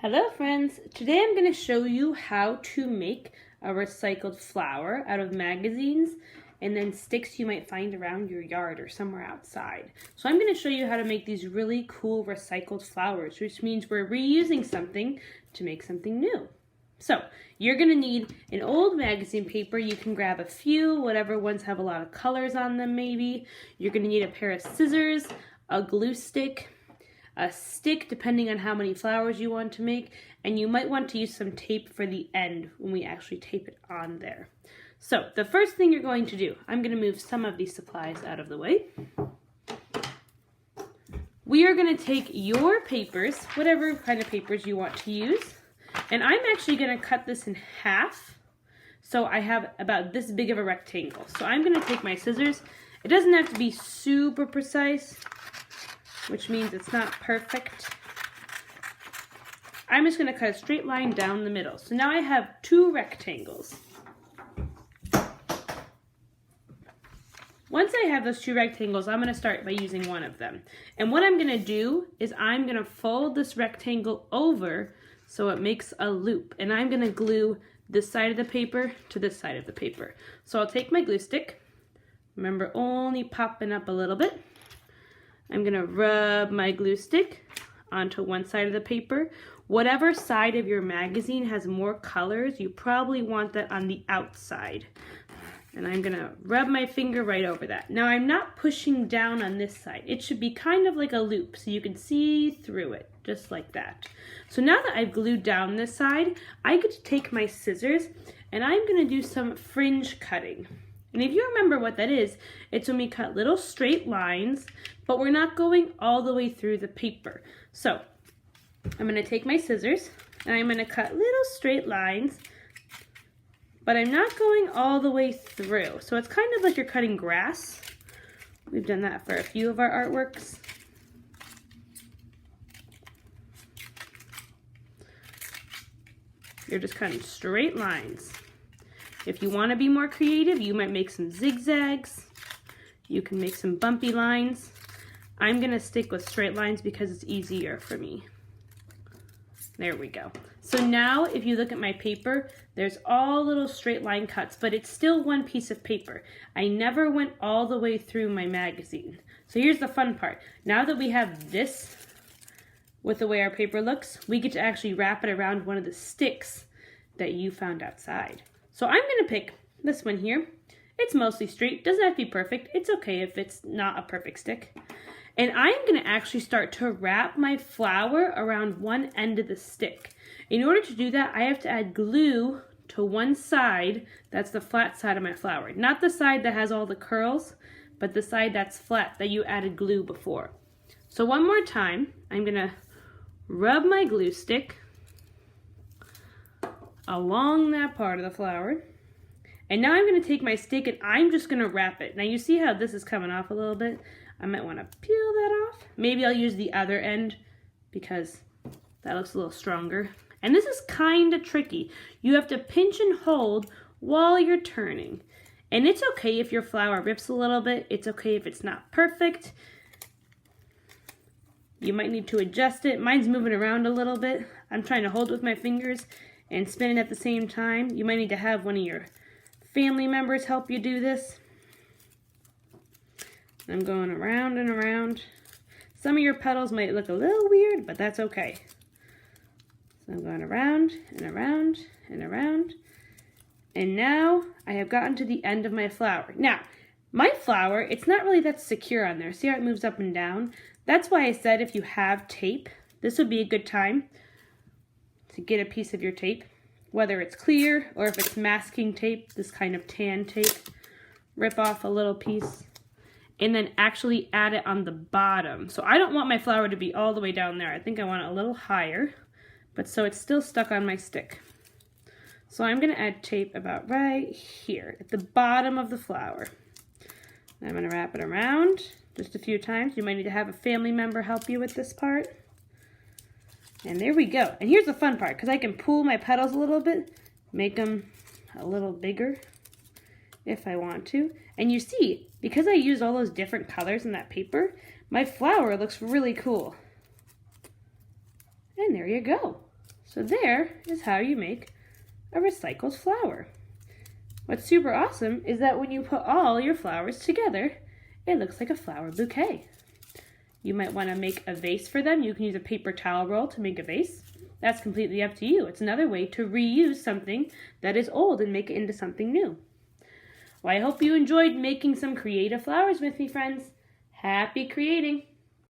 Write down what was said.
Hello friends! Today I'm going to show you how to make a recycled flower out of magazines and then sticks you might find around your yard or somewhere outside. So I'm going to show you how to make these really cool recycled flowers, which means we're reusing something to make something new. So you're going to need an old magazine paper. You can grab a few, whatever ones have a lot of colors on them maybe. You're going to need a pair of scissors, a glue stick, a stick depending on how many flowers you want to make, and you might want to use some tape for the end when we actually tape it on there. So the first thing you're going to do, I'm going to move some of these supplies out of the way. We are going to take your papers, whatever kind of papers you want to use, and I'm actually going to cut this in half so I have about this big of a rectangle. So I'm going to take my scissors. It doesn't have to be super precise, which means it's not perfect. I'm just going to cut a straight line down the middle. So now I have two rectangles. Once I have those two rectangles, I'm going to start by using one of them. And what I'm going to do is I'm going to fold this rectangle over so it makes a loop. And I'm going to glue this side of the paper to this side of the paper. So I'll take my glue stick. Remember, only popping up a little bit. I'm going to rub my glue stick onto one side of the paper. Whatever side of your magazine has more colors, you probably want that on the outside. And I'm going to rub my finger right over that. Now I'm not pushing down on this side. It should be kind of like a loop so you can see through it, just like that. So now that I've glued down this side, I get to take my scissors and I'm going to do some fringe cutting. And if you remember what that is, it's when we cut little straight lines, but we're not going all the way through the paper. So I'm going to take my scissors and I'm going to cut little straight lines, but I'm not going all the way through. So it's kind of like you're cutting grass. We've done that for a few of our artworks. You're just cutting straight lines. If you want to be more creative, you might make some zigzags. You can make some bumpy lines. I'm going to stick with straight lines because it's easier for me. There we go. So now if you look at my paper, there's all little straight line cuts, but it's still one piece of paper. I never went all the way through my magazine. So here's the fun part. Now that we have this with the way our paper looks, we get to actually wrap it around one of the sticks that you found outside. So I'm going to pick this one here. It's mostly straight, doesn't have to be perfect. It's okay if it's not a perfect stick. And I'm going to actually start to wrap my flower around one end of the stick. In order to do that, I have to add glue to one side, that's the flat side of my flower. Not the side that has all the curls, but the side that's flat that you added glue before. So one more time, I'm going to rub my glue stick along that part of the flower. And now I'm going to take my stick and I'm just going to wrap it. Now you see how this is coming off a little bit? I might want to peel that off. Maybe I'll use the other end because that looks a little stronger. And this is kind of tricky. You have to pinch and hold while you're turning. And it's okay if your flower rips a little bit. It's okay if it's not perfect. You might need to adjust it. Mine's moving around a little bit. I'm trying to hold it with my fingers and spin it at the same time. You might need to have one of your family members help you do this. I'm going around and around. Some of your petals might look a little weird, but that's okay. So I'm going around and around and around. And now I have gotten to the end of my flower. Now, my flower, it's not really that secure on there. See how it moves up and down? That's why I said if you have tape, this would be a good time to get a piece of your tape, whether it's clear or if it's masking tape, this kind of tan tape. Rip off a little piece and then actually add it on the bottom. So I don't want my flower to be all the way down there. I think I want it a little higher, but so it's still stuck on my stick. So I'm going to add tape about right here at the bottom of the flower. I'm going to wrap it around just a few times. You might need to have a family member help you with this part. And there we go. And here's the fun part, because I can pull my petals a little bit, make them a little bigger if I want to. And you see, because I used all those different colors in that paper, my flower looks really cool. And there you go. So there is how you make a recycled flower. What's super awesome is that when you put all your flowers together, it looks like a flower bouquet. You might want to make a vase for them. You can use a paper towel roll to make a vase. That's completely up to you. It's another way to reuse something that is old and make it into something new. Well, I hope you enjoyed making some creative flowers with me, friends. Happy creating!